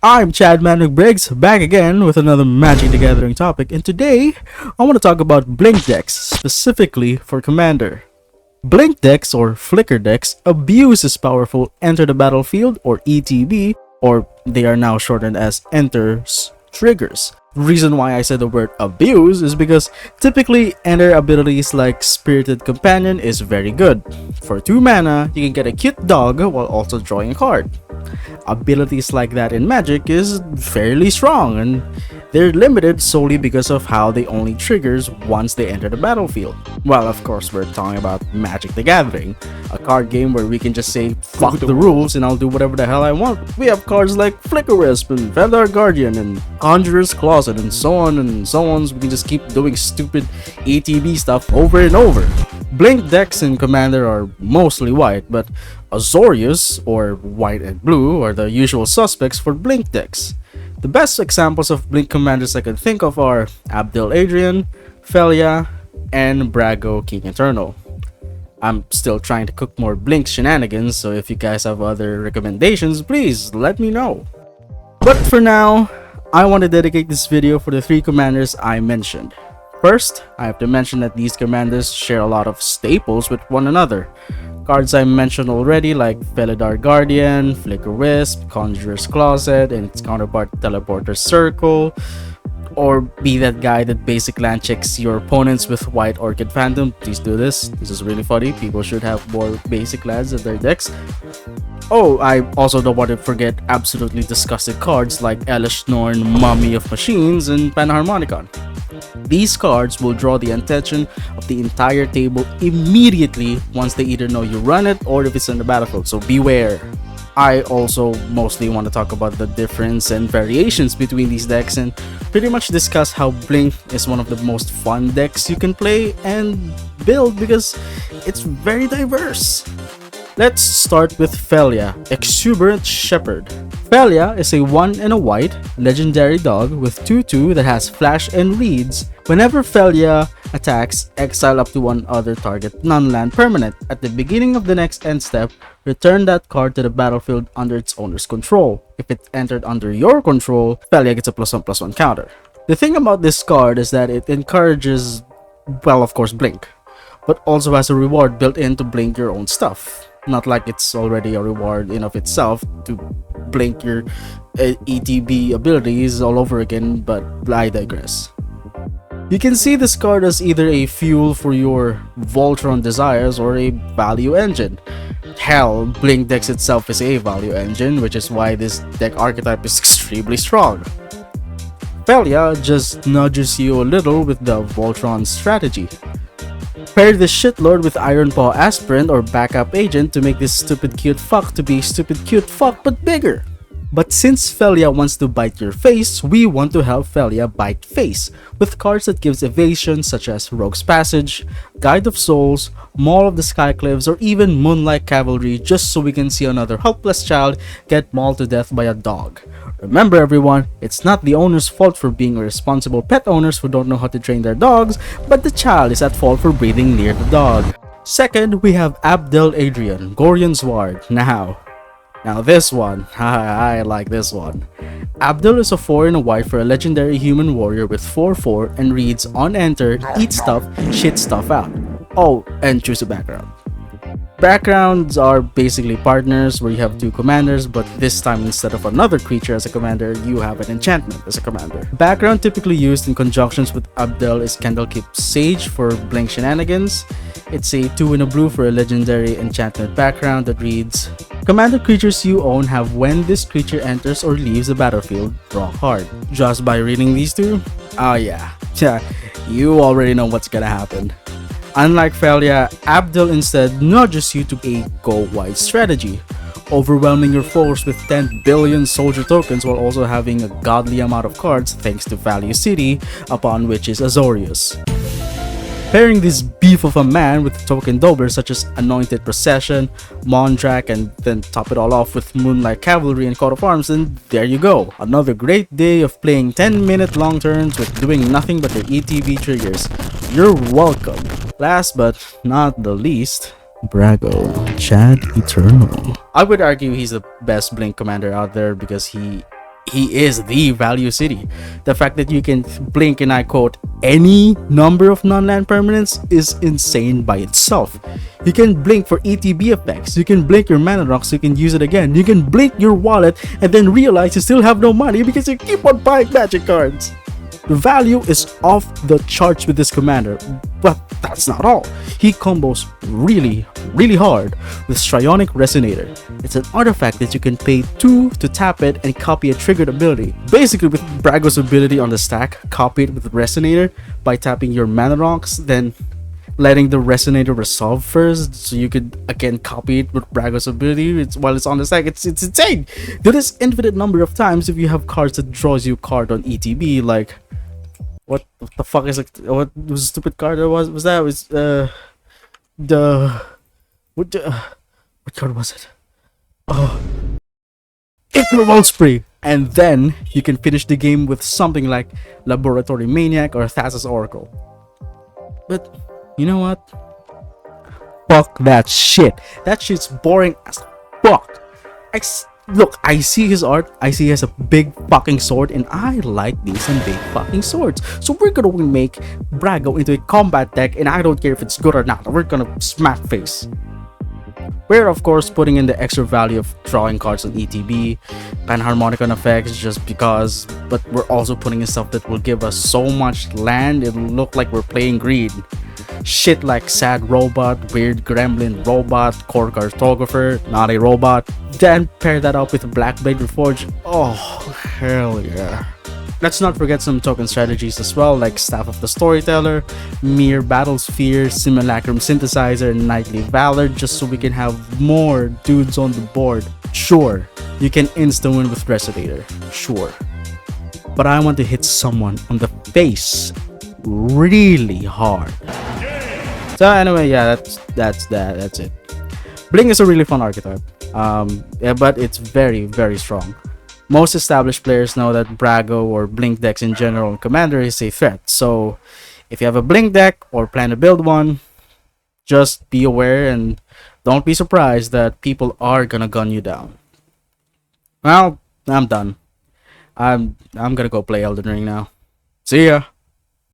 I'm Chad Manic Briggs, back again with another Magic the Gathering topic, and today I want to talk about Blink decks, specifically for Commander. Blink decks, or Flicker decks, abuse this powerful Enter the Battlefield, or ETB, or they are now shortened as Enters, triggers. The reason why I said the word abuse is because typically Enter abilities like Spirited Companion is very good. For 2 mana, you can get a cute dog while also drawing a card. Abilities like that in Magic is fairly strong, and they're limited solely because of how they only triggers once they enter the battlefield. Well, of course, we're talking about Magic the Gathering, a card game where we can just say fuck the rules and I'll do whatever the hell I want. We have cards like Peyruis and Feather Guardian and Conjurer's Closet and so on and so on, so we can just keep doing stupid ATB stuff over and over. Blink decks in Commander are mostly white, but Azorius, or white and blue, are the usual suspects for Blink decks. The best examples of Blink commanders I can think of are Abdel Adrian, Felia, and Brago King Eternal. I'm still trying to cook more Blink shenanigans, so if you guys have other recommendations, please let me know. But for now, I want to dedicate this video for the 3 commanders I mentioned. First, I have to mention that these commanders share a lot of staples with one another. Cards I mentioned already like Felidar Guardian, Flicker Wisp, Conjurer's Closet, and its counterpart Teleporter's Circle, or be that guy that basic land checks your opponents with White Orchid Phantom. Please do this. This is really funny. People should have more basic lands in their decks. Oh, I also don't want to forget absolutely disgusting cards like Elish Norn, Mummy of Machines, and Panharmonicon. These cards will draw the attention of the entire table immediately once they either know you run it or if it's on the battlefield, so beware. I also mostly want to talk about the difference and variations between these decks and pretty much discuss how Blink is one of the most fun decks you can play and build because it's very diverse. Let's start with Felia, Exuberant Shepherd. Felia is a 1 and a white legendary dog with 2/2 that has flash and reads. Whenever Felia attacks, exile up to 1 other target non-land permanent. At the beginning of the next end step, return that card to the battlefield under its owner's control. If it entered under your control, Felia gets a +1/+1 counter. The thing about this card is that it encourages, well, of course, Blink, but also has a reward built in to blink your own stuff. Not like it's already a reward in of itself to blink your ETB abilities all over again, but I digress. You can see this card as either a fuel for your Voltron desires or a value engine. Hell, Blink decks itself is a value engine, which is why this deck archetype is extremely strong. Felia just nudges you a little with the Voltron strategy. Pair this shitlord with Iron Paw Aspirant or Backup Agent to make this stupid cute fuck to be stupid cute fuck but bigger. But since Felia wants to bite your face, we want to help Felia bite face with cards that gives evasion such as Rogue's Passage, Guide of Souls, Maul of the Skycliffs, or even Moonlight Cavalry, just so we can see another helpless child get mauled to death by a dog. Remember everyone, it's not the owner's fault for being irresponsible pet owners who don't know how to train their dogs, but the child is at fault for breathing near the dog. Second, we have Abdel Adrian, Gorian's Ward. Now this one, I like this one. Abdel is a 4 and a white for a legendary human warrior with 4/4 and reads on enter, eat stuff, shit stuff out. Oh, and choose a background. Backgrounds are basically partners where you have 2 commanders, but this time instead of another creature as a commander, you have an enchantment as a commander. Background typically used in conjunctions with Abdel is Candlekeep Sage for Blink shenanigans. It's a 2 and a blue for a legendary enchantment background that reads, Commander creatures you own have when this creature enters or leaves the battlefield, draw a card. Just by reading these 2? Oh yeah, you already know what's gonna happen. Unlike Felia, Abdel instead nudges you to a go-wide strategy, overwhelming your foes with 10 billion soldier tokens while also having a godly amount of cards thanks to Value City, upon which is Azorius. Pairing this beef of a man with token doblers such as Anointed Procession, Mondrak, and then top it all off with Moonlight Cavalry and Coat of Arms, and there you go. Another great day of playing 10-minute long turns with doing nothing but their ETB triggers. You're welcome. Last but not the least, Brago, Chad Eternal. I would argue he's the best Blink commander out there because he he is the value city. The fact that you can blink, and I quote, any number of non-land permanents is insane by itself. You can blink for ETB effects, you can blink your mana rocks, you can use it again, you can blink your wallet and then realize you still have no money because you keep on buying magic cards. The value is off the charts with this commander, but that's not all. He combos really hard with Strionic Resonator. It's an artifact that you can pay 2 to tap it and copy a triggered ability. Basically, with Brago's ability on the stack, copy it with Resonator by tapping your mana rocks, then letting the Resonator resolve first, so you could again copy it with Brago's ability while it's on the stack. It's insane. Do this infinite number of times if you have cards that draws you a card on ETB, like what the fuck is it? What was stupid card that was that? It was what card was it? Oh, Ignorable Spree. And then you can finish the game with something like Laboratory Maniac or Thassa's Oracle. But you know what? Fuck that shit. That shit's boring as fuck. Look, I see his art. I see he has a big fucking sword, and I like decent big fucking swords. So we're gonna make Brago into a combat deck, and I don't care if it's good or not. We're gonna smack face. We're of course putting in the extra value of drawing cards on ETB, Panharmonicon effects just because, but we're also putting in stuff that will give us so much land it'll look like we're playing Greed. Shit like Sad Robot, Weird Gremlin Robot, Core Cartographer, not a robot. Then pair that up with Blackblade Reforged. Oh, hell yeah. Let's not forget some token strategies as well, like Staff of the Storyteller, Mere Battlesphere, Simulacrum Synthesizer, and Knightly Valor, just so we can have more dudes on the board. Sure, you can insta-win with Resonator, sure. But I want to hit someone on the face really hard. So anyway, yeah, that's it. Blink is a really fun archetype. Yeah, but it's very strong. Most established players know that Brago or Blink decks in general and Commander is a threat. So if you have a Blink deck or plan to build one, just be aware and don't be surprised that people are gonna gun you down. Well, I'm done. I'm gonna go play Elden Ring now. See ya.